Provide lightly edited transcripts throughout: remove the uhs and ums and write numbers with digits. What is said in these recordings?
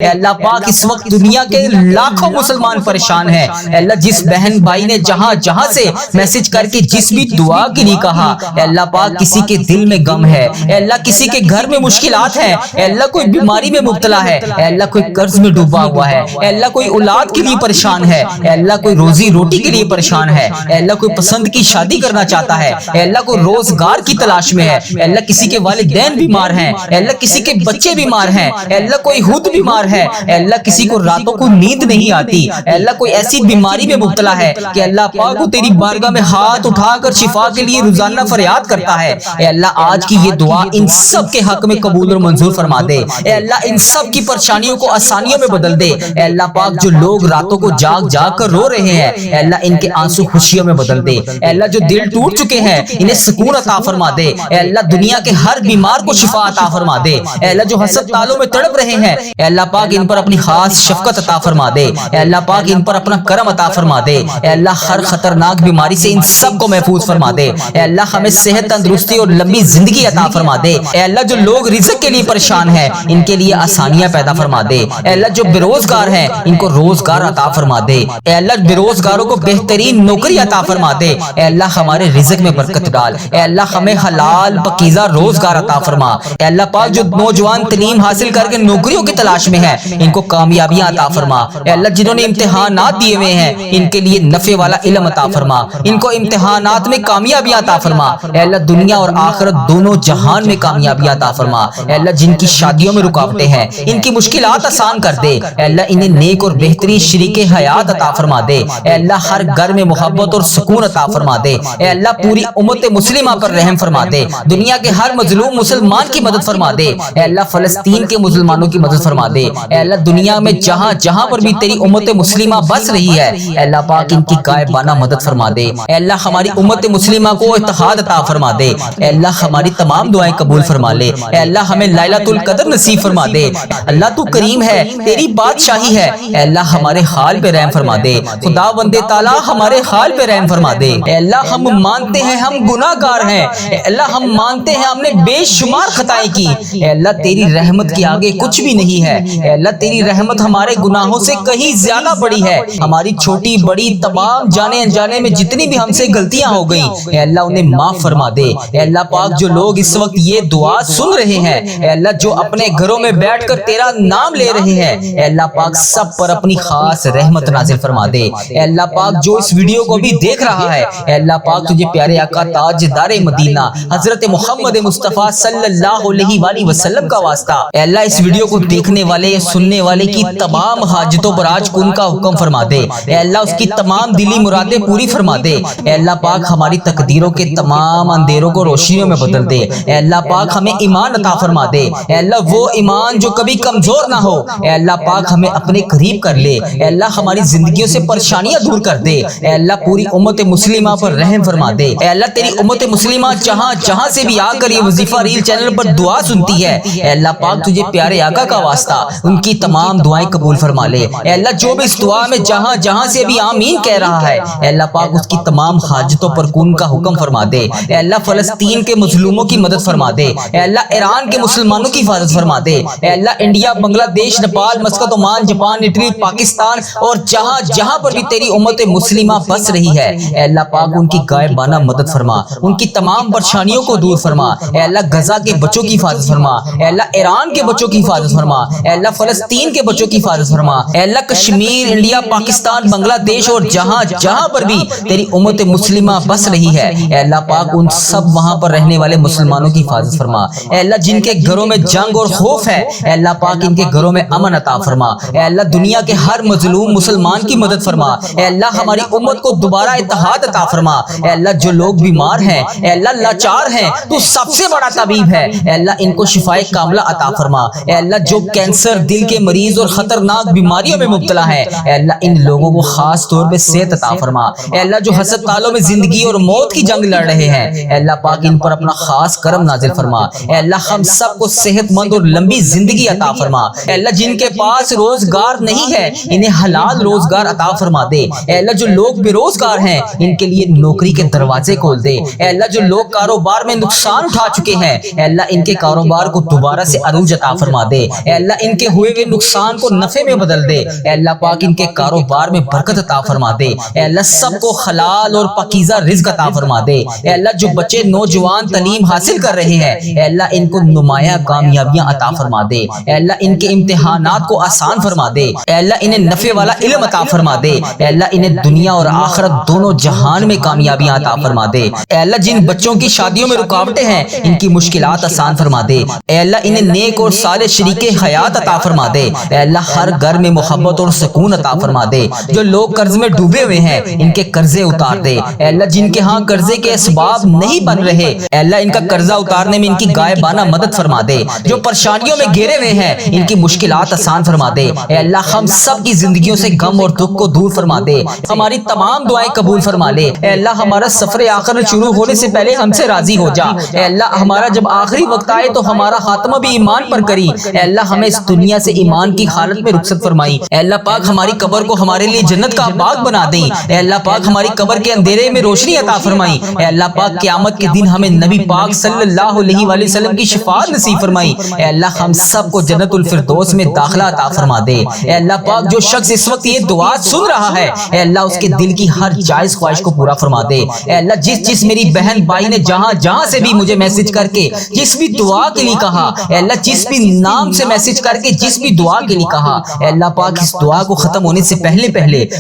اے اللہ پاک اس وقت دنیا کے لاکھوں مسلمان پریشان ہیں، اے اللہ جس بہن بھائی نے جہاں جہاں سے میسج کر کے جس بھی دعا کے لیے کہا، اے اللہ پاک کسی کے دل میں غم ہے، اے اللہ کسی کے گھر میں مشکلات ہیں، اے اللہ کوئی بیماری میں مبتلا ہے، اے اللہ کوئی قرض میں ڈوبا ہوا ہے، اے اللہ کوئی اولاد کے لیے پریشان ہے، اے اللہ کوئی روزی روٹی کے لیے پریشان ہے، اے اللہ کوئی پسند کی شادی کرنا چاہتا ہے، اے اللہ کوئی روزگار کی تلاش میں ہے، اے اللہ کسی کے والدین بیمار ہیں، اے اللہ کسی کے بچے بیمار ہیں، اے اللہ کوئی خود بیمار ہے، اے اللہ کسی کو راتوں کو نیند نہیں آتی، اے اللہ کوئی ایسی بیماری میں مبتلا ہے کہ اللہ پاک وہ تیری بارگاہ میں ہاتھ اٹھا کر شفا کے لیے روزانہ فریاد کرتا ہے، اے اللہ آج کی یہ دعا ان سب کے حق میں قبول اور منظور فرما دے، اے اللہ ان سب کی پریشانیوں کو آسانیوں میں بدل دے، اے اللہ پاک جو لوگ راتوں کو جاگ جاگ کر رو رہے ہیں، اے اللہ ان کے آنسو خوشیوں میں بدل دے، اے اللہ جو دل ٹوٹ چکے ہیں انہیں سکون عطا فرما دے، اے اللہ دنیا کے ہر بیمار کو شفا عطا فرما دے، اے اللہ جو ہسپتالوں میں تڑپ رہے ہیں، اے اللہ پاک ان پر اپنی خاص شفقت عطا فرما دے، اے اللہ پاک ان پر اپنا کرم عطا فرما دے، اے اللہ ہر خطرناک بیماری سے ان سب کو محفوظ فرما دے، اے اللہ ہمیں صحت تندرستی اور لمبی زندگی عطا فرما دے، اے اللہ جو لوگ رزق کے لیے پریشان ہیں ان کے لیے آسانیاں پیدا فرما دے، اے اللہ جو بے روزگار ہیں ان کو روزگار عطا فرما دے، اے اللہ بے روزگاروں کو بہترین نوکری عطا فرما دے، اے اللہ ہمارے رزق میں برکت ڈال، اے اللہ ہمیں حلال پاکیزہ روزگار عطا فرما، اے اللہ پاک جو نوجوان تعلیم حاصل کر کے نوکریوں کی تلاش میں ہیں ان کو کامیابیاں عطا فرما، اے اللہ جنہوں نے امتحانات دیے ہوئے ہیں ان کے لیے نفع والا علم عطا فرما، ان کو امتحانات میں کامیابیاں عطا فرما، اے اللہ دنیا اور آخرت دونوں جہان میں کامیابیاں عطا فرما، اے اللہ جن کی شادیوں میں رکاوٹیں ہیں ان کی مشکلات آسان کر دے، اے اللہ انہیں نیک اور بہترین شریک حیات عطا فرما دے، اے اللہ ہر گھر میں محبت اور سکون عطا فرما دے، اے اللہ پوری امت مسلمہ پر رحم فرما دے، دنیا کے ہر مظلوم مسلمان کی مدد فرما دے، اے اللہ فلسطین کے مسلمانوں کی مدد فرما دے، اے اللہ دنیا میں جہاں جہاں پر بھی تیری امت مسلمہ بس رہی ہے اے اللہ پاک ان کی غائبانہ مدد فرما دے، اے اللہ ہماری امت مسلمہ کو اتحاد عطا فرما دے، اے اللہ ہماری تمام دعائیں قبول فرما لے، اے اللہ ہمیں لیلۃ القدر نصیب فرما دے، اللہ تو کریم ہے تیری بادشاہی ہے، اے اللہ ہمارے حال پہ رحم فرما دے، خدا بند تعالی ہمارے حال پہ رحم فرما دے، اے اللہ ہم مانتے ہیں ہم گناہ گار ہیں، اے اللہ ہم مانتے ہیں ہم نے بے شمار خطائیں کی، اے اللہ تیری رحمت کے آگے کچھ بھی نہیں ہے، اے اللہ تیری رحمت ہمارے گناہوں سے کہیں زیادہ بڑی ہے، ہماری چھوٹی بڑی تمام جانے انجانے میں جتنی بھی ہم سے غلطیاں ہو گئیں اے اللہ انہیں معاف فرما دے، اے اللہ پاک جو لوگ اس وقت یہ دعا سن رہے ہیں اے اللہ جو اپنے گھروں میں بیٹھ کر تیرا نام لے رہے ہیں اے اللہ پاک سب پر اپنی خاص رحمت نازل فرما دے، اے اللہ پاک جو اس ویڈیو کو بھی دیکھ رہا ہے اے اللہ پاک تجھے پیارے آقا تاجدار مدینہ حضرت محمد مصطفیٰ صلی اللہ علیہ وآلہ وسلم کا واسطہ اے اللہ اس ویڈیو کو دیکھنے والے سننے والے کی تمام حاجتوں پر آج کن کا حکم فرما دے، اے اللہ اس کی تمام دلی مرادیں پوری فرما دے، اے اللہ پاک ہماری تقدیروں کے تمام اندھیروں کو روشنیوں میں بدل دے، اے اللہ پاک ہمیں ایمان عطا فرما دے، اے اللہ وہ ایمان جو کبھی کمزور نہ ہو اے اللہ پاک ہمیں اپنے قریب کر لے، اے اللہ ہماری زندگیوں سے پریشانیاں دور کر دے، اے اللہ پوری امت مسلمہ پر رحم فرما دے، اے اللہ تیری امت مسلمہ جہاں جہاں سے بھی آ کر یہ وظیفہ ریل چینل پر دعا سنتی ہے اے اللہ پاک تجھے پیارے آقا کا واسطہ ان کی تمام دعائیں قبول فرما لے، اے اللہ جو بھی اس دعا میں جہاں جہاں سے بھی آمین کہہ رہا ہے اے اللہ پاک اس کی تمام حاجتوں پر کن کا حکم فرما دے، اے اللہ فلسطین کے مظلوموں کی مدد فرما دے، اے اللہ ایران کے مسلمانوں کی حفاظت فرما دے، اے اللہ انڈیا بنگلہ دیش Nepal Muscat Oman Japan Italy Pakistan اور جہاں جہاں پر بھی تیری امت مسلمہ بس رہی ہے اے اللہ پاک ان کی غائبانہ مدد فرما، ان کی تمام پریشانیوں کو دور فرما، اے اللہ غزہ کے بچوں کی حفاظت فرما، اے اللہ ایران کے بچوں کی حفاظت فرما، اے اللہ فلسطین کے بچوں کی حفاظت فرما، اے اللہ کشمیر انڈیا پاکستان بنگلہ دیش اور جہاں جہاں پر بھی تیری امت مسلمہ بس رہی ہے اے اللہ پاک ان سب وہاں پر رہنے والے مسلمانوں کی حفاظت فرما، اے اللہ جن کے گھروں میں جنگ اور خوف ہے اے اللہ پاک ان کے گھروں میں امن عطا فرما، اے اللہ دنیا کے ہر مظلوم مسلمان کی مدد فرما، اے اللہ ہماری امت کو دوبارہ اتحاد عطا فرما، اے اللہ جو لوگ بیمار ہیں اے اللہ لاچار ہیں تو سب سے بڑا طبیب ہے اے اللہ ان کو شفائے کاملہ عطا فرما، اے اللہ جو کینسر دل کے مریض اور خطرناک بیماریوں میں مبتلا ہے اے اللہ ان لوگوں کو خاص طور پہ صحت عطا فرما، اے اللہ جو ہسپتالوں میں زندگی اور موت کی جنگ لڑ رہے ہیں اے اللہ پاک ان پر اپنا خاص کرم نازل فرما، اے اللہ ہم سب کو صحت مند اور لمبی زندگی عطا فرما، اے اللہ جن کے پاس روزگار نہیں ہے انہیں حلال روزگار عطا فرما دے، اے اللہ جو لوگ بے روزگار ہیں ان کے لیے نوکری کے دروازے کھول دے، اے اللہ جو لوگ کاروبار میں نقصان اٹھا چکے ہیں اے اللہ ان کے کاروبار کو دوبارہ سے عروج عطا فرما دے، اے اللہ ان کے کے ہوئے نقصان کو نفع میں بدل دے۔ اے اللہ پاک ان کے کاروبار میں برکت عطا فرما دے۔ اے اللہ سب کو حلال اور پاکیزہ رزق عطا فرما دے۔ اے اللہ جو بچے نوجوان تعلیم حاصل کر رہے ہیں، اے اللہ ان کو نمایاں کامیابیاں عطا فرما دے۔ اے اللہ ان کے امتحانات کو آسان فرما دے۔ اے اللہ انہیں نفع والا علم عطا فرما دے۔ اے اللہ انہیں دنیا اور آخرت دونوں جہان میں کامیابیاں عطا فرما دے۔ اے اللہ جن بچوں کی شادیوں میں رکاوٹیں ہیں، ان کی مشکلات آسان فرما دے۔ اے اللہ انہیں نیک اور صالح شریک حیات عطا فرما دے۔ اے اللہ ہر گھر میں محبت اور سکون عطا فرما دے۔ جو لوگ قرض میں ڈوبے ہوئے ہیں، ان کے قرضے اتار دے۔ اے اللہ جن کے ہاں قرضے کے اسباب نہیں بن رہے، اے اللہ ان کا قرضہ اتارنے میں ان کی غائبانہ مدد فرما دے۔ جو پریشانیوں میں گھرے ہوئے ہیں، ان کی مشکلات آسان فرما دے۔ اے اللہ ہم سب کی زندگیوں سے غم اور دکھ کو دور فرما دے۔ ہماری تمام دعائیں قبول فرما لے۔ اے اللہ ہمارا سفر آخرت شروع ہونے سے پہلے ہم سے راضی ہو جا۔ اے اللہ ہمارا جب آخری وقت آئے تو ہمارا خاتمہ بھی ایمان پر کری۔ اے اللہ ہمیں اس دنیا سے ایمان کی حالت میں رخصت فرمائی۔ اے اللہ پاک ہماری قبر کو ہمارے لیے جنت کا باغ بنا دیں۔ اے اللہ پاک ہماری قبر کے اندھیرے میں روشنی عطا فرمائی۔ اے اللہ پاک قیامت کے دن ہمیں نبی پاک صلی اللہ علیہ وآلہ وسلم کی شفاعت نصیب فرمائی۔ اے اللہ ہم سب کو جنت الفردوس میں داخلہ عطا فرما دے۔ اے اللہ پاک جو شخص اس وقت یہ دعا سن رہا ہے، اے اللہ اس کے دل کی ہر جائز خواہش کو پورا فرما دے۔ اے اللہ جس میری بہن بھائی نے جہاں سے بھی مجھے میسج کر کے جس بھی دعا کے لیے کہا، اے اللہ جس بھی نام سے میسج کر کے جس بھی دعا کے لیے کہا، اے اللہ پاک اس دعا کو ختم ہونے سے پہلے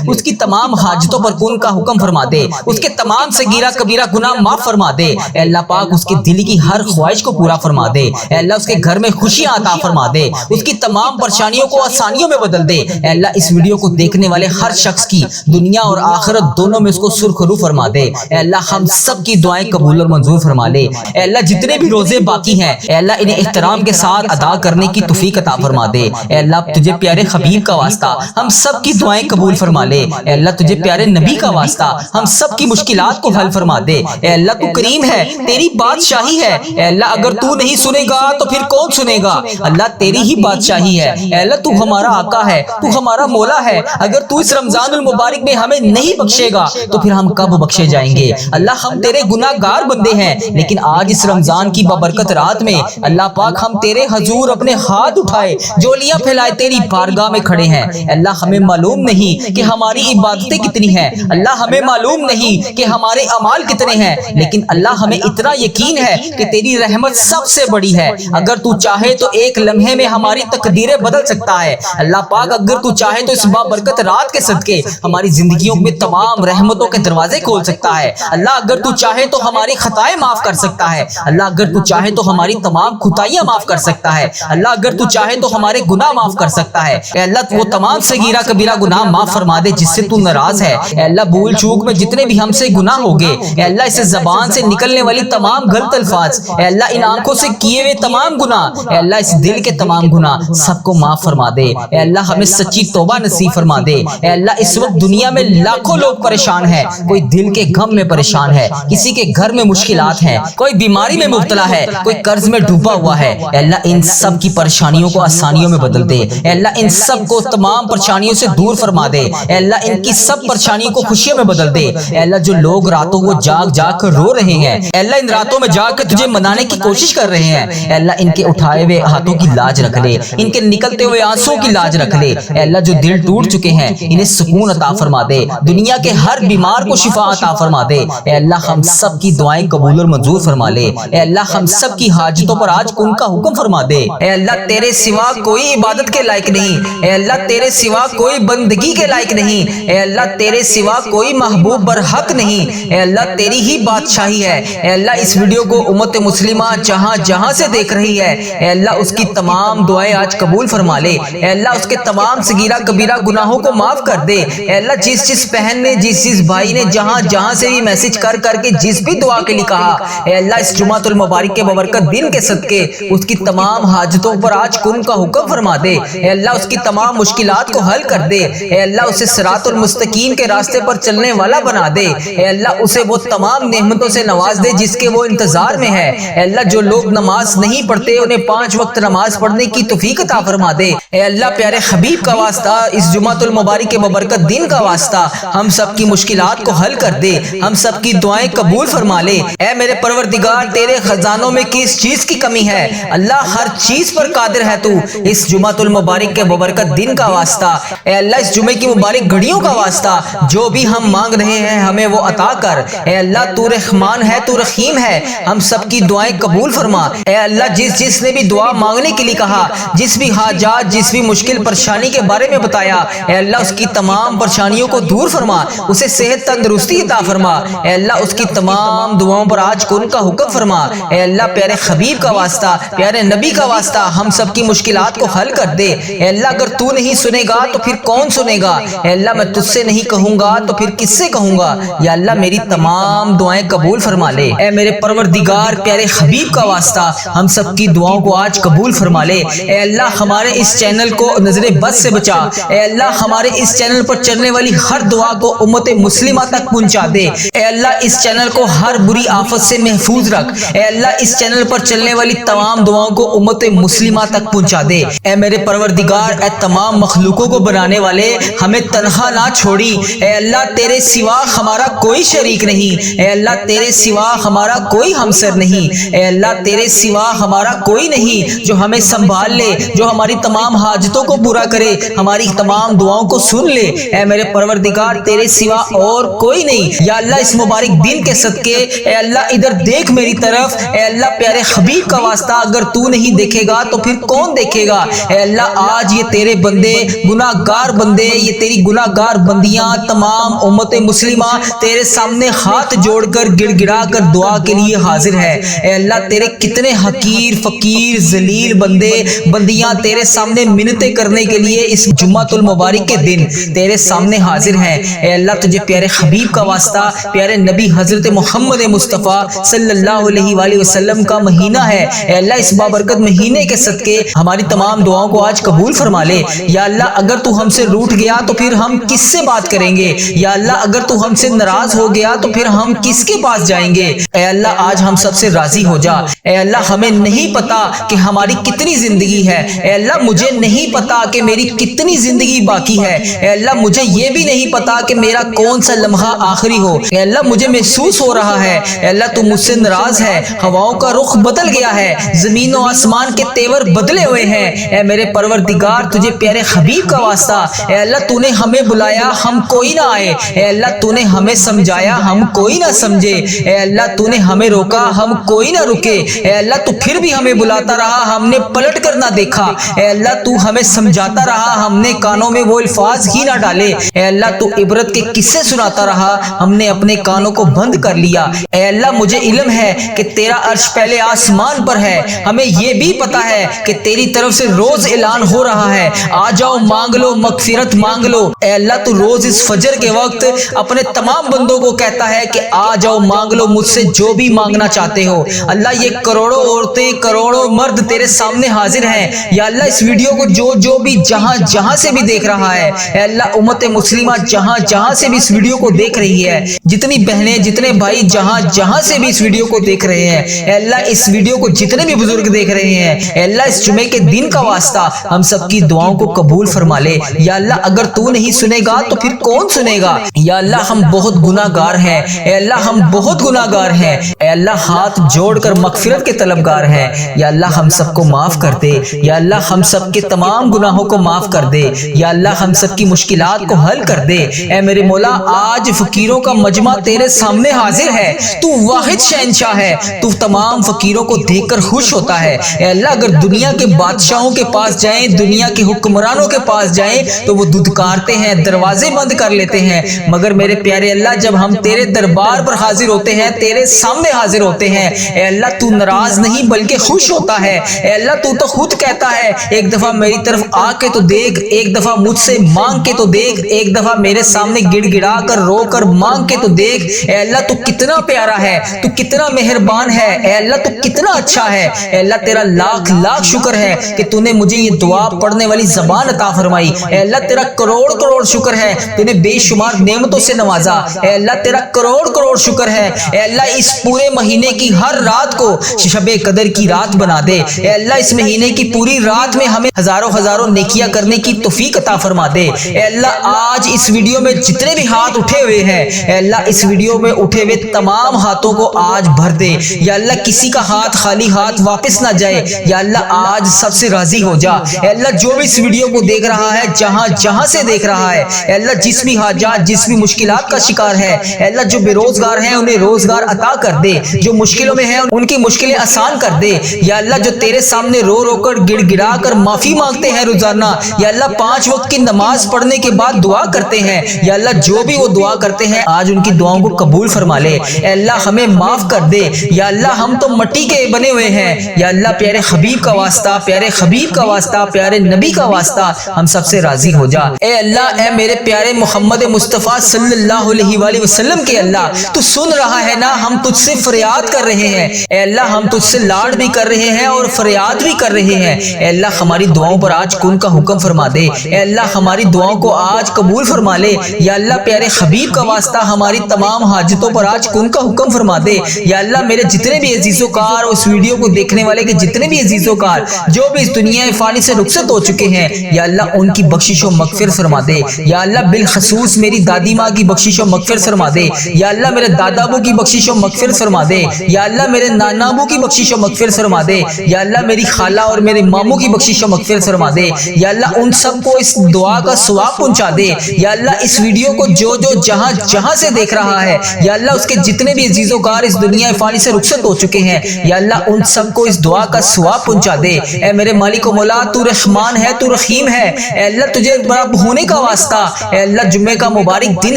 اس کی تمام حاجتوں پر کون کا حکم فرما دے۔ اس کے تمام صغیرہ کبیرہ گناہ معاف فرما دے۔ اے اللہ پاک اس کے دل کی ہر خواہش کو پورا فرما دے۔ اے اللہ اس کے گھر میں خوشیاں عطا فرما دے۔ اس کی تمام پریشانیوں کو آسانیوں میں بدل دے۔ اے اللہ اس ویڈیو کو دیکھنے والے ہر شخص کی دنیا اور آخرت دونوں میں اس کو سرخرو فرما دے۔ اے اللہ ہم سب کی دعائیں قبول اور منظور فرما لے۔ اے اللہ جتنے بھی روزے باقی ہیں، اے اللہ انہیں احترام کے ساتھ ادا کرنے کی توفیق عطا فرما دے۔ اے اللہ تجھے پیارے حبیب کا واسطہ ہم سب کی دعائیں قبول فرما لے۔ اے اللہ تجھے پیارے نبی کا واسطہ ہم سب کی مشکلات کو حل فرما دے۔ اے اللہ تو کریم ہے، تیری بادشاہی ہے۔ اے اللہ اگر تو نہیں سنے گا تو پھر کون سنے گا؟ اللہ تیری ہی بادشاہی ہے۔ اے اللہ تو ہمارا آقا ہے، تو ہمارا مولا ہے۔ اگر تو اس رمضان المبارک میں ہمیں نہیں بخشے گا تو پھر ہم کب بخشے جائیں گے؟ اللہ ہم تیرے گناہ گار بندے ہیں، لیکن آج اس رمضان کی بابرکت رات میں اللہ پاک ہم تیرے حضور اپنے ہاتھ اٹھائے جولیاں پھیلائے تیری بارگاہ میں کھڑے ہیں۔ اللہ ہمیں معلوم نہیں کہ ہماری عبادتیں کتنی ہیں، اللہ ہمیں معلوم نہیں کہ ہمارے اعمال کتنے ہیں، لیکن اللہ ہمیں اتنا یقین ہے کہ تیری رحمت سب سے بڑی ہے۔ اگر تو چاہے تو ایک لمحے میں ہماری تقدیریں بدل سکتا ہے۔ اللہ پاک اگر تو چاہے تو اس بابرکت رات کے صدقے ہماری زندگیوں میں تمام رحمتوں کے دروازے کھول سکتا ہے۔ اللہ اگر تو چاہے تو ہماری خطائیں معاف کر سکتا ہے۔ اللہ اگر تو چاہے تو ہماری تمام خطائیاں معاف کر سکتا ہے۔ اللہ اگر تو چاہے تو ہمارے گناہ معاف کر سکتا ہے۔ اے اللہ وہ تمام صغیرہ کبیرہ گناہ معاف فرما دے جس سے تو ناراض ہے۔ اے اللہ بھول چوک میں جتنے بھی ہم سے گناہ ہو گئے، اے اللہ اس زبان سے نکلنے والی تمام غلط الفاظ، اے اللہ ان آنکھوں سے کیے ہوئے تمام گناہ، اے اللہ اس دل کے تمام گناہ سب کو معاف فرما دے۔ اے اللہ ہمیں سچی توبہ نصیب فرما دے۔ اے اللہ اس وقت دنیا میں لاکھوں لوگ پریشان ہیں، کوئی دل کے غم میں پریشان ہے، کسی کے گھر میں مشکلات ہیں، کوئی بیماری میں مبتلا ہے، کوئی قرض میں ڈوبا ہوا ہے۔ اے اللہ ان سب کی پریشانیوں کو آسانیوں میں بدل دے۔ اے اللہ ان سب کو تمام پریشانیوں سے دور فرما دے۔ اے اللہ ان کی سب پریشانیوں کو خوشیوں میں بدل دے۔ اے اللہ جو لوگ راتوں کو جاگ کر رو رہے ہیں، اے اللہ ان راتوں میں جاگ کر تجھے منانے کی کوشش کر رہے ہیں، اے اللہ ان کے اٹھائے ہوئے ہاتھوں کی لاج رکھ لے، ان کے نکلتے ہوئے آنسوں کی لاج رکھ لے۔ اے اللہ جو دل ٹوٹ چکے ہیں انہیں سکون عطا فرما دے، دنیا کے ہر بیمار کو شفا عطا فرما دے۔ اے اللہ ہم سب کی دعائیں قبول اور منظور فرما لے۔ اے اللہ ہم سب کی حاجتوں پر آج کن کا حکم فرما دے۔ اے اللہ تیرے سوا کوئی عبادت کے لائق نہیں، اے اللہ تیرے سوا کوئی بندگی کے لائق نہیں، اے اللہ تیرے سوا کوئی محبوب برحق نہیں، اے اللہ تیری ہی بادشاہی ہے۔ اے اللہ اس ویڈیو کو امت مسلمہ جہاں سے دیکھ رہی ہے، اے اللہ اس کی تمام دعائیں آج قبول فرما لے۔ اے اللہ اس کے تمام صغیرہ کبیرہ گناہوں کو معاف کر دے۔ اے اللہ جس بہن نے جس بھائی نے جہاں سے بھی میسج کر کے جس بھی دعا کے لیے کہا، اے اللہ اس جمعۃ المبارک کے بابرکت دن کے صدقے اس کی تمام حاجتوں پر آج کن کا حکم فرما دے۔ اے اللہ اس کی تمام مشکلات کو حل کر دے۔ اے اللہ اسے صراط المستقیم کے راستے پر چلنے والا بنا دے۔ اے اللہ اسے وہ تمام نعمتوں سے نواز دے جس کے وہ انتظار میں ہے۔ اے اللہ جو لوگ نماز نہیں پڑھتے انہیں 5 وقت نماز پڑھنے کی توفیق عطا فرما دے۔ اے اللہ پیارے حبیب کا واسطہ اس جمعۃ المبارک کے بابرکت دن کا واسطہ ہم سب کی مشکلات کو حل کر دے، ہم سب کی دعائیں قبول فرما لے۔ اے میرے پروردگار تیرے خزانوں میں کس چیز کی کمی ہے؟ اللہ ہر چیز پر قادر ہے تو، اس جمعۃ المبارک کے مبارکت دن کا واسطہ، اے اللہ اس جمعے کی مبارک گھڑیوں کا واسطہ جو بھی ہم مانگ رہے ہیں ہمیں وہ عطا کر۔ اے اللہ تو رحمان ہے، تو رحیم ہے، ہم سب کی دعائیں قبول فرما۔ اے اللہ جس نے بھی دعا مانگنے کے لیے کہا، جس بھی حاجات، جس بھی مشکل پریشانی کے بارے میں بتایا، اے اللہ اس کی تمام پریشانیوں کو دور فرما، اسے صحت تندرستی عطا فرما۔ اے اللہ اس کی تمام دعاؤں پر آج کن کا حکم فرما۔ اے اللہ پیارے حبیب کا واسطہ، پیارے نبی کا واسطہ ہم سب کی مشکلات کو حل کر دے۔ اے اللہ اگر تو نہیں سنے گا تو پھر کون سنے گا؟ اے اللہ میں تجھ سے نہیں کہوں گا تو پھر کس سے کہوں گا؟ یا اللہ میری تمام دعائیں قبول فرما لے۔ اے میرے پروردگار پیارے حبیب کا واسطہ ہم سب کی دعاؤں کو آج قبول فرما لے۔ اے اللہ ہمارے اس چینل کو نظر بد سے بچا۔ اے اللہ ہمارے اس چینل پر چلنے والی ہر دعا کو امت مسلمہ تک پہنچا دے۔ اے اللہ اس چینل کو ہر بری آفت سے محفوظ رکھ۔ اے اللہ اس چینل پر چلنے والی تمام دعاؤں کو امت مسلمہ تک پہنچا دے۔ اے میرے پروردگار اے تمام مخلوقوں کو بنانے والے ہمیں تنہا نہ چھوڑی۔ اے اللہ تیرے سوا ہمارا کوئی شریک نہیں۔ اے اللہ تیرے سوا ہمارا کوئی ہمسر نہیں۔ اے اللہ تیرے سوا ہمارا کوئی نہیں جو ہمیں سنبھال لے، جو ہماری تمام حاجتوں کو پورا کرے، ہماری تمام دعاؤں کو سن لے۔ اے میرے پروردگار تیرے سوا اور کوئی نہیں۔ یا اللہ اس مبارک دن کے صدقے اے اللہ ادھر دیکھ میری طرف۔ اے اللہ پیارے حبیب کا واسطہ اگر تو نہیں دیکھے گا تو پھر کون دیکھے گا؟ اے اللہ آج یہ تیرے بندے گناہ گار بندے، یہ تیری گناہ گار بندیاں تمام امت مسلمہ تیرے سامنے ہاتھ جوڑ کر گڑ گڑا کر دعا کے لیے حاضر ہے۔ اے اللہ تیرے کتنے حقیر فقیر ذلیل بندے بندیاں تیرے سامنے منتیں کرنے کے لیے اس جمعۃ المبارک کے دن تیرے سامنے حاضر ہیں۔ اے اللہ تجھے پیارے حبیب کا واسطہ، پیارے نبی حضرت محمد مصطفیٰ صلی اللہ علیہ وآلہ وسلم کا مہینہ ہے۔ اے اللہ اس بابرکت مہینے کے صدقے ہماری تمام دعاؤں کو آج قبول فرما لے۔ یا اللہ اگر تو ہم سے روٹھ گیا تو پھر ہم کس سے بات کریں گے؟ یا اللہ اگر تو ہم سے ناراض ہو گیا تو پھر ہم کس کے پاس جائیں گے؟ اے اللہ آج ہم سب سے راضی ہو جا۔ اے اللہ ہمیں نہیں پتا کہ ہماری کتنی زندگی ہے۔ اے اللہ مجھے نہیں پتا کہ میری کتنی زندگی باقی ہے۔ اے اللہ مجھے یہ بھی نہیں پتا کہ میرا کون سا لمحہ آخری ہو۔ اے اللہ مجھے محسوس ہو رہا ہے اے اللہ تو مجھ سے ناراض ہے، ہواؤں کا رخ بدل گیا ہے، زمین و آسمان کے تیور بدلے ہوئے ہیں۔ اے میرے پروردگار تجھے پیارے حبیب کا واسطہ، اے اللہ تو نے ہمیں بلایا ہم کوئی نہ آئے، اے اللہ تو نے ہمیں سمجھایا ہم کوئی نہ سمجھے، اے اللہ تو نے ہمیں روکا ہم کوئی نہ رکے، اے اللہ تو پھر بھی ہمیں بلاتا رہا ہم نے پلٹ کر نہ دیکھا، اے اللہ تو ہمیں سمجھاتا رہا ہم نے کانوں میں وہ الفاظ ہی نہ ڈالے، اے اللہ تو عبرت کے قصے سناتا رہا ہم نے اپنے کانوں کو بند کر لیا۔ اے اللہ مجھے علم ہے کہ تیرا عرش پہلے آسمان پر ہے، ہمیں یہ بھی پتا ہے کہ تیری طرف سے روز اعلان ہو رہا ہے آ جاؤ مانگ لو مغفرت مانگ لو۔ اے اللہ تو روز اس فجر کے وقت اپنے تمام بندوں کو کہتا ہے کہ آ جاؤ مانگ لو مجھ سے جو بھی مانگنا چاہتے ہو۔ اللہ یہ کروڑوں عورتیں کروڑوں مرد تیرے سامنے حاضر ہیں، یا اللہ اس ویڈیو کو جو بھی جہاں سے بھی دیکھ رہا ہے، اے اللہ امت مسلمہ جہاں سے بھی اس ویڈیو کو دیکھ رہی ہے، جتنی بہنیں جتنے بھائی جہاں سے بھی اس ویڈیو کو دیکھ رہے ہیں، اے اللہ اس ویڈیو کو جتنے بھی بزرگ دیکھ رہے ہیں، اے اللہ اس جمعے کے دن کا واسطہ ہم سب کی دعاؤں کو قبول فرما لے۔ یا اللہ اگر تو نہیں سنے گا تو پھر کون سنے گا؟ یا اللہ ہم بہت گناہ گار ہیں، اے اللہ ہم بہت گناہ گار ہیں، اے اللہ ہاتھ جوڑ کر مغفرت کے طلبگار ہیں، یا اللہ ہم سب کو معاف کر دے، یا اللہ ہم سب کے تمام گناہوں کو معاف کر دے، یا اللہ ہم سب کی مشکلات کو حل کر دے۔ اے میرے مولا آج فقیروں کا مجمع تیرے سامنے حاضر ہے، تو واحد شہنشاہ ہے، تو تمام فقیروں کو دیکھ کر خوش ہوتا ہے۔ اے اللہ اگر دنیا کے بادشاہوں کے پاس جائیں، دنیا کے حکمرانوں کے پاس جائیں تو وہ دھتکارتے ہیں، دروازے بند کر لیتے ہیں، مگر میرے پیارے اللہ جب ہم تیرے دربار پر حاضر ہوتے ہیں، تیرے سامنے حاضر ہوتے ہیں، اے اللہ تو ناراض نہیں بلکہ خوش ہوتا ہے۔ اے اللہ تو خود کہتا ہے ایک دفعہ میری طرف آ کے تو دیکھ، ایک دفعہ مجھ سے مانگ کے تو دیکھ، ایک دفعہ میرے سامنے گڑ گڑا کر رو کر مانگ کے تو دیکھ۔ اے اللہ تو کتنا پیارا ہے، تو کتنا مہربان ہے، اے اللہ تو کتنا اچھا ہے۔ اے اللہ تیرا لاکھ لاکھ شکر ہے کہ تو نے مجھے یہ دعا پڑھنے والی زبان عطا فرمائی۔ اے اللہ تیرا کروڑ کروڑ شکر ہے، تو نے بے شمار نعمتوں سے نوازا۔ اے اللہ تیرا کروڑ کروڑ شکر ہے، اے اللہ اس پورے مہینے کی ہر رات کو شب قدر کی رات بنا دے۔ اے اللہ اس مہینے کی پوری رات میں ہمیں ہزاروں نیکیاں کرنے کی توفیق عطا فرما دے۔ اے اللہ آج اس ویڈیو میں جتنے بھی ہاتھ اٹھے ہوئے ہیں، اے اللہ اس ویڈیو میں اٹھے ہوئے تمام ہاتھوں کو آج بھر دے۔ یا اللہ کسی کا ہاتھ خالی ہاتھ واپس نہ جائے۔ یا اللہ آج سب سے سے راضی ہو جا۔ اے اللہ جو بھی اس ویڈیو کو دیکھ رہا ہے، جہاں جہاں سے دیکھ رہا ہے، اے اللہ جس بھی حاجات، جس بھی مشکلات کا شکار ہے، اے اللہ جو بے روزگار ہیں انہیں روزگار عطا کر دے، جو مشکلوں میں ہیں ان کی مشکلیں آسان کر دے۔ یا اللہ جو تیرے سامنے رو رو کر گڑ گڑا کر معافی مانگتے ہیں روزانہ، یا اللہ 5 وقت کی نماز پڑھنے کے بعد دعا کرتے ہیں، یا اللہ جو بھی وہ دعا کرتے ہیں آج ان کی دعاؤں کو قبول فرما لے۔ اے اللہ ہمیں معاف کر دے، یا اللہ ہم تو مٹی کے بنے ہوئے ہیں، یا اللہ پیارے حبیب کا واسطہ، پیارے حبیب کا واسطہ، پیارے نبی کا واسطہ ہم سب سے راضی ہو جا۔ اے اللہ، اے میرے پیارے محمد مصطفیٰ صلی اللہ علیہ وآلہ وسلم کے اللہ، تو سن رہا ہے نا، ہم تجھ سے فریاد کر رہے ہیں۔ اے اللہ ہم تجھ سے لاڈ بھی کر رہے ہیں اور فریاد بھی کر رہے ہیں۔ اے اللہ ہماری دعاؤں پر آج کن کا حکم فرما دے۔ اے اللہ ہماری دعاؤں کو آج قبول فرما لے۔ یا اللہ پیارے حبیب کا واسطہ ہماری تمام حاجتوں پر آج کن کا حکم فرما دے۔ یا اللہ میرے جتنے بھی عزیز و کار، اس ویڈیو کو دیکھنے والے کے جتنے بھی عزیز و کار جو بھی اس دنیا فانی سے رخصت ہو چکے ہیں، یا اللہ ان کی بخشش و مغفرت فرما دے۔ یا اللہ بالخصوص میری دادی ماں کی بخشش و مغفرت فرما دے۔ یا اللہ میرے دادا ابو کی بخشش و مغفرت فرما دے۔ یا اللہ میرے نانا ابو کی بخشش و مغفرت فرما دے۔ یا اللہ میری خالہ اور میرے ماموں کی بخشش و مغفرت فرما دے۔ یا اللہ ان سب کو اس دعا کا ثواب پہنچا دے۔ یا اللہ اس ویڈیو کو جو جہاں جہاں سے دیکھ رہا ہے، یا اللہ اس کے جتنے بھی عزیز و کار اس دنیا فانی سے رخصت ہو چکے ہیں، یا اللہ ان سب کو اس دعا کا ثواب پہنچا دے۔ اے میرے مالک و مولا، تو رحمان ہے، تو رحیم ہے۔ اے اللہ تجھے بڑا ہونے کا واسطہ، اے اللہ جمعے کا مبارک دن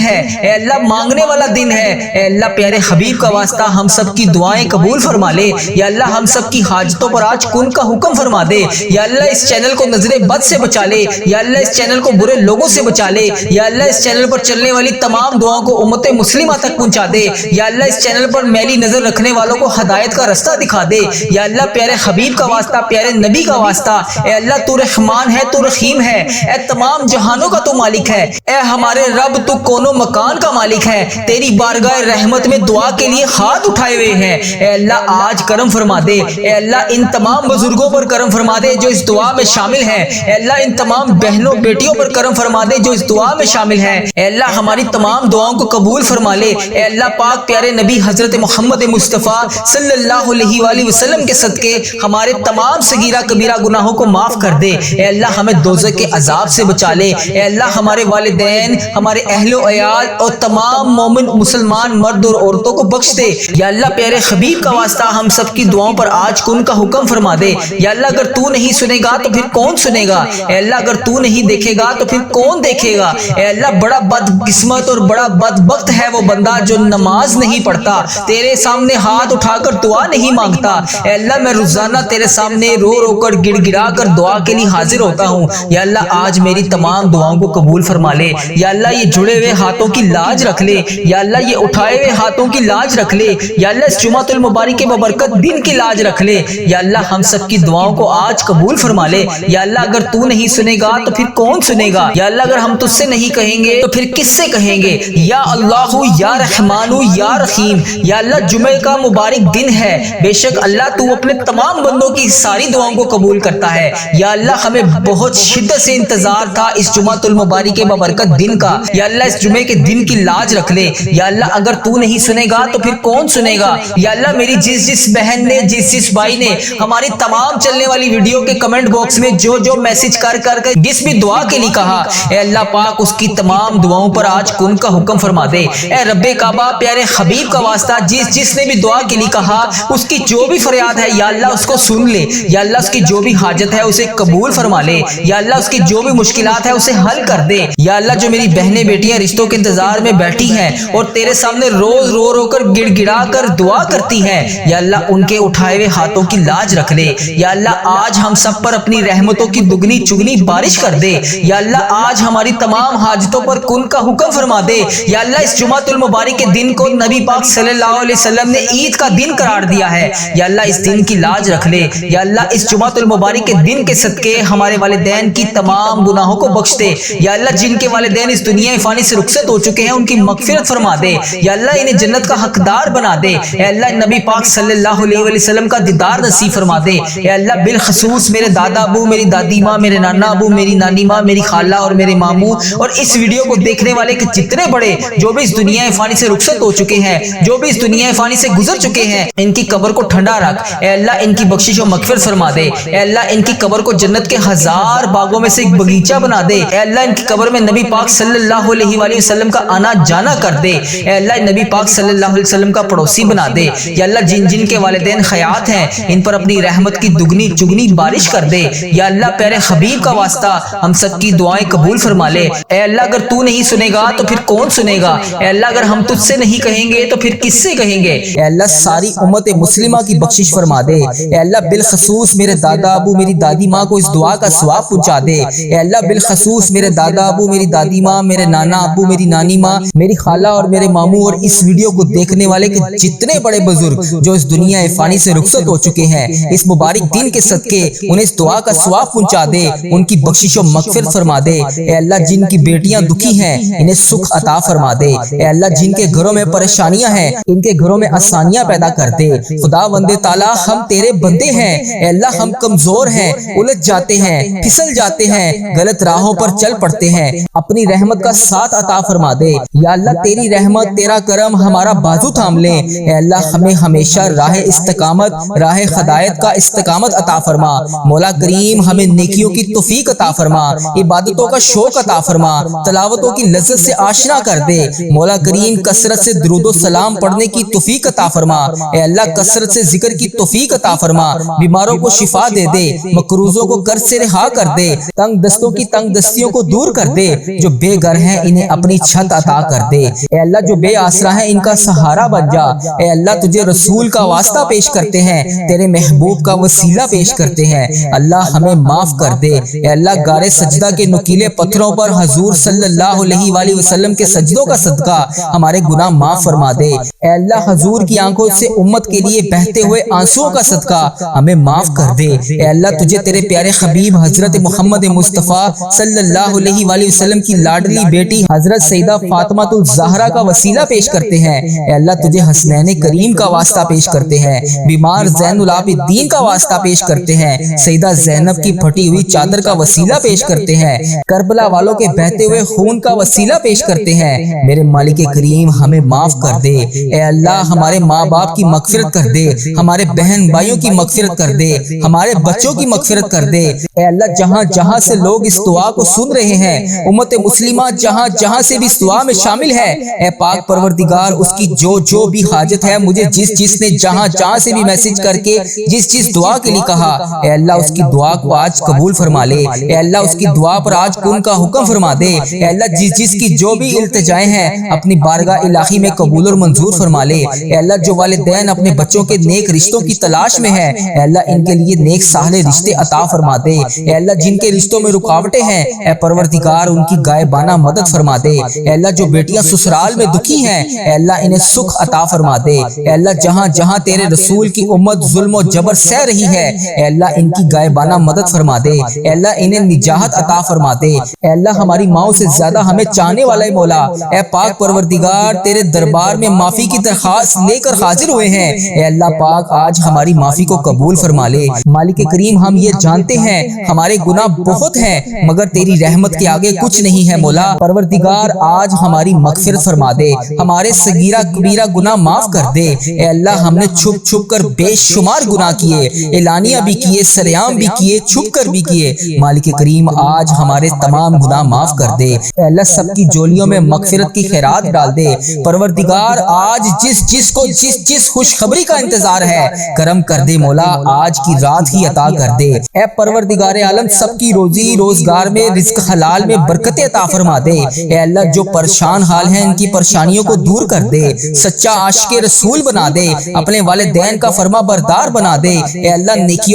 ہے، اے اللہ مانگنے والا دن ہے، اے اللہ پیارے حبیب کا واسطہ ہم سب کی دعائیں قبول فرما لے۔ یا اللہ ہم سب کی حاجتوں پر آج کن کا حکم فرما دے۔ یا اللہ اس چینل کو نظر بد سے بچا لے، یا اللہ اس چینل کو برے لوگوں سے بچا لے، یا اللہ اس چینل پر چلنے والی تمام دعاؤں کو امت مسلمہ تک پہنچا دے۔ یا اللہ اس چینل پر میلی نظر رکھنے والوں کو ہدایت کا رستہ دکھا دے۔ یا اللہ پیارے حبیب کا واسطہ، پیارے نبی کا واسطہ، اے اللہ تو رحمان ہے، تو رحیم ہے، اے تمام جہانوں کا تو مالک ہے، اے ہمارے رب تو کونوں مکان کا مالک ہے، تیری بارگاہ رحمت میں دعا کے لیے ہاتھ اٹھائے ہوئے ہیں۔ اے اللہ آج کرم فرما دے۔ اے اللہ ان تمام بزرگوں پر کرم فرما دے جو اس دعا میں شامل ہیں۔ اے اللہ ان تمام بہنوں بیٹیوں پر کرم فرما دے جو اس دعا میں شامل ہیں۔ اے اللہ ہماری تمام دعاؤں کو قبول فرما لے۔ اے اللہ پاک پیارے نبی حضرت محمد مصطفیٰ صلی اللہ علیہ وآلہ وسلم کے صدقے ہمارے تمام صغیرہ کبیرہ گناہوں کو معاف کر دے۔ اے اللہ ہمیں دوزخ کے عذاب سے بچا لے۔ اے اللہ ہمارے والدین، ہمارے اہل و عیال اور تمام مومن مسلمان مرد اور عورتوں کو بخش دے۔ یا اللہ پیارے حبیب کا واسطہ ہم سب کی دعاؤں پر آج کن کا حکم فرما دے۔ یا اللہ اگر تو نہیں سنے گا تو پھر کون سنے گا؟ اے اللہ اگر تو نہیں دیکھے گا تو پھر کون دیکھے گا؟ اے اللہ بڑا بدقسمت اور بڑا بدبخت ہے وہ بندہ جو نماز نہیں پڑھتا، تیرے سامنے ہاتھ اٹھا کر دعا نہیں مانگتا۔ اے اللہ میں روزانہ تیرے سامنے رو رو کر گڑ گڑا کر دعا کے لیے حاضر ہوتا ہوں۔ یا اللہ آج میری تمام دعاؤں کو قبول فرما لے۔ یا اللہ یہ جڑے ہوئے ہاتھوں کی لاج رکھ لے۔ یا اللہ یہ اٹھائے ہوئے ہاتھوں کی لاج رکھ لے۔ یا اللہ اس جمعۃ المبارک کے ببرکت دن کی لاج رکھ لے۔ یا اللہ ہم سب کی دعاؤں کو آج قبول فرما لے۔ یا اللہ اگر تو نہیں سنے گا تو پھر کون سنے گا؟ یا اللہ اگر ہم تجھ سے نہیں کہیں گے تو پھر کس سے کہیں گے؟ یا اللہ یا رحمان یا رحیم، یا اللہ جمعے کا مبارک دن ہے، بے شک اللہ تو اپنے تمام بندوں کی ساری دعاؤں کو قبول کرتا ہے۔ یا اللہ ہمیں بہت شدت سے انتظار تھا اس جمعۃ المبارک کے ببرکت دن کا۔ یا اللہ اس جمعے کے دن کی لاج رکھ لے۔ یا اللہ اگر تو نہیں سنے گا تو پھر کون سنے گا؟ یا اللہ میری جس بہن نے، جس بھائی نے ہماری تمام چلنے والی ویڈیو کے کمنٹ باکس میں جو میسج کر جس بھی دعا کے لیے کہا، اے اللہ پاک اس کی تمام دعاؤں پر آج کن کا حکم فرما دے۔ اے رب کعبہ پیارے حبیب کا واسطہ جس نے بھی دعا کے لیے کہا، اس کی جو بھی فریاد ہے یا اللہ اس کو سن لے۔ یا اللہ اس کی جو بھی حاجت ہے اسے قبول فرما لے۔ یا اللہ اس کی جو بھی مشکلات ہے اسے حل کر دے۔ یا اللہ جو میری بہنیں بیٹیاں رشتوں کے انتظار میں بیٹھی ہیں اور تیرے سامنے روز رو رو کر گڑ گڑا کر دعا کرتی ہیں، یا اللہ ان کے اٹھائے ہوئے ہاتھوں کی لاج رکھ لے۔ یا اللہ آج ہم سب پر اپنی رحمتوں کی دگنی چگنی بارش کر دے۔ یا اللہ آج ہماری تمام حاجتوں پر کن کا حکم فرما دے۔ یا اللہ اس جمعۃ المبارک کے دن کو نبی پاک صلی اللہ علیہ وسلم نے عید کا دن قرار دیا ہے۔ یا اللہ اس دن کی لاج رکھ لے۔ یا اللہ اس جمعۃ المبارک کے دن کے صدقے ہمارے والدین کی تمام گناہوں کو بخش دے۔ یا اللہ جن کے والدین اس دنیا فانی سے رخصت ہو چکے ہیں ان کی مغفرت فرما دے۔ یا اللہ انہیں جنت کا حقدار بنا دے۔ اے اللہ نبی پاک صلی اللہ علیہ وسلم کا دیدار نصیب فرما دے۔ اے اللہ بالخصوص میرے دادا ابو، میری دادی ماں، میرے نانا ابو، میری نانی ماں، میری خالہ اور میرے ماموں اور اس ویڈیو کو دیکھنے والے کے جتنے بڑے جو بھی اس دنیا فانی سے رخصت ہو چکے ہیں، جو بھی اس دنیا فانی سے گزر چکے ہیں، ان کی قبر کو ٹھنڈا رکھ۔ اے اللہ ان کی بخشش و مغفرت فرما دے۔ اے اللہ ان کی قبر کو جنت کے 1000 باغوں میں سے ایک باغیچہ بنا دے، اے اللہ ان کی قبر میں نبی پاک صلی اللہ علیہ وآلہ وسلم کا آنا جانا کر دے، اے اللہ نبی پاک صلی اللہ علیہ وسلم کا پڑوسی بنا دے، یا اللہ جن جن کے والدین حیات ہیں ان پر اپنی رحمت کی دگنی چگنی بارش کر دے، یا اللہ پیارے حبیب کا واسطہ ہم سب کی دعائیں قبول فرما لے، اے اللہ اگر تو نہیں سنے گا تو پھر کون سنے گا، اے اللہ اگر ہم تجھ سے نہیں کہیں گے تو پھر کس سے کہیں گے، اے اللہ ساری امت مسلمہ کی بخشش فرما دے، اے اللہ بالخصوص میرے دادا ابو میری دادی ماں کو اس دعا کا ثواب پہنچا دے، اے اللہ بالخصوص میرے دادا ابو میری دادی ماں، میرے نانا ابو میری نانی ماں، میری خالہ اور میرے ماموں اور اس ویڈیو کو دیکھنے والے کے جتنے بڑے بزرگ جو اس دنیا فانی سے رخصت ہو چکے ہیں، اس مبارک دن کے صدقے انہیں اس دعا کا ثواب پہنچا دے، ان کی بخشش و مغفرت فرما دے، اے اللہ جن کی بیٹیاں دکھی ہیں انہیں سکھ عطا فرما دے، اے اللہ جن کے گھروں میں پریشانیاں ہیں ان کے گھروں میں آسانیاں پیدا کر دے، خدا بندے تعالیٰ ہم تیرے بندے ہیں، اے اللہ ہم کمزور ہیں، الجھ جاتے ہیں، پھسل جاتے ہیں، غلط راہوں پر چل پڑتے ہیں، اپنی رحمت کا ساتھ عطا فرما دے، یا اللہ تیری رحمت تیرا کرم ہمارا بازو تھام لے، اے اللہ ہمیں ہمیشہ راہ استقامت راہ ہدایت کا استقامت عطا فرما، مولا کریم ہمیں نیکیوں کی توفیق عطا فرما، عبادتوں کا شوق عطا فرما، تلاوتوں کی لذت سے آشنا کر دے، مولا کریم کثرت سے درود و سلام پڑھنے کی توفیق عطا فرما، اے اللہ کثرت سے ذکر کی توفیق عطا فرما، بیماروں کو شفا دے دے، مقروضوں کو قرض سے رہا کر دے، تنگ دستوں کی تنگ دستیوں کو دور کر دے، جو بے گھر ہیں انہیں اپنی چھت عطا کر دے، اے اللہ جو بے آسرا ہیں ان کا سہارا بن جا، اے اللہ تجھے رسول کا واسطہ پیش کرتے ہیں، تیرے محبوب کا وسیلہ پیش کرتے ہیں، اللہ ہمیں معاف کر دے، اے اللہ غار سجدہ کے نکیلے پتھروں پر حضور صلی اللہ علیہ وآلہ وسلم کے سجدوں کا صدقہ ہمارے گناہ معاف فرما دے، اے اللہ حضور کی آنکھوں سے امت کے لیے بہتے ہوئے آنسوؤں کا صدقہ ہمیں معاف کر دے، اے اللہ تجھے تیرے پیارے حبیب حضرت محمد مصطفیٰ صلی اللہ علیہ وآلہ وسلم کی لاڈلی بیٹی حضرت سیدہ فاطمہ الزہرا کا وسیلہ پیش کرتے ہیں، اے اللہ تجھے حسنین کریم کا واسطہ پیش کرتے ہیں، بیمار زین العابدین کا واسطہ پیش کرتے ہیں، سیدہ زینب کی پھٹی ہوئی چادر کا وسیلہ پیش کرتے ہیں، کربلا والوں کے بہتے ہوئے خون کا وسیلہ پیش کرتے ہیں، میرے مالک کریم ہمیں معاف کر دے، اے اللہ ہمارے ماں باپ کی مغفرت کر دے، ہمارے بہن بھائیوں کی مغفرت کر دے، ہمارے بچوں کی مغفرت کر دے، اے اللہ جہاں جہاں سے لوگ اس دعا کو سن رہے ہیں، امت مسلمہ جہاں جہاں سے بھی اس دعا میں شامل ہے، اے پاک پروردگار اس کی جو بھی حاجت ہے، مجھے جس نے جہاں جہاں سے بھی میسج کر کے جس دعا کے لیے کہا، اے اللہ اس کی دعا کو آج قبول فرما لے، اے اللہ اس کی دعا پر آج کن کا حکم فرما دے، اے اللہ جس کی جو بھی التجائیں ہیں اپنی بارگاہ الہی میں قبول اور منظور فرما لے، اے اللہ جو والدین اپنے بچوں کے نیک رشتوں کی تلاش میں ہیں، اے اللہ ان کے لیے نیک صالح رشتے عطا فرما دے، اے اللہ جن کے رشتوں میں رکاوٹیں ہیں اے پروردگار ان کی غائبانہ مدد فرما دے، اے اللہ جو بیٹیاں سسرال میں دکھی ہیں اے اللہ انہیں سکھ عطا فرما دے، اے اللہ جہاں جہاں تیرے رسول کی امت ظلم و جبر سہ رہی ہے اے اللہ ان کی غائبانہ مدد فرما دے، اے اللہ انہیں نجات عطا فرما دے، اے اللہ ہماری ماؤں سے زیادہ ہمیں چاہنے والا مولا اے پاک پروردگار تیرے دربار میں معافی کی درخواست لے کر حاضر ہوئے ہیں، اے اللہ پاک آج ہماری معافی کو قبول فرما لے، مالک کریم ہم یہ جانتے ہیں ہمارے گناہ بہت ہیں مگر تیری رحمت کے آگے کچھ نہیں ہے، مولا پروردگار آج ہماری مغفرت فرما دے، ہمارے صغیرہ کبیرہ گناہ معاف کر دے، اے اللہ ہم نے چھپ چھپ کر بے شمار گناہ کیے، اعلانیہ بھی کیے، سریعام بھی کیے، چھپ کر بھی کیے، مالک کریم آج ہمارے تمام گناہ معاف کر دے، اے اللہ سب کی جولیوں میں مغفرت کی خیرات ڈال دے، پروردگار آج جس کو جس خوشخبری کا انتظار ہے کرم کر دے، مولا آج کی رات ہی عطا کر دے، اے پروردگار عالم سب کی روزی روزگار میں رزق حلال میں برکت عطا فرما دے، اے اللہ جو پریشان حال ہیں ان کی پریشانیوں کو دور کر دے، سچا عاشق رسول بنا دے، اپنے والدین کا فرما بردار بنا دے، اے اللہ نیکیوں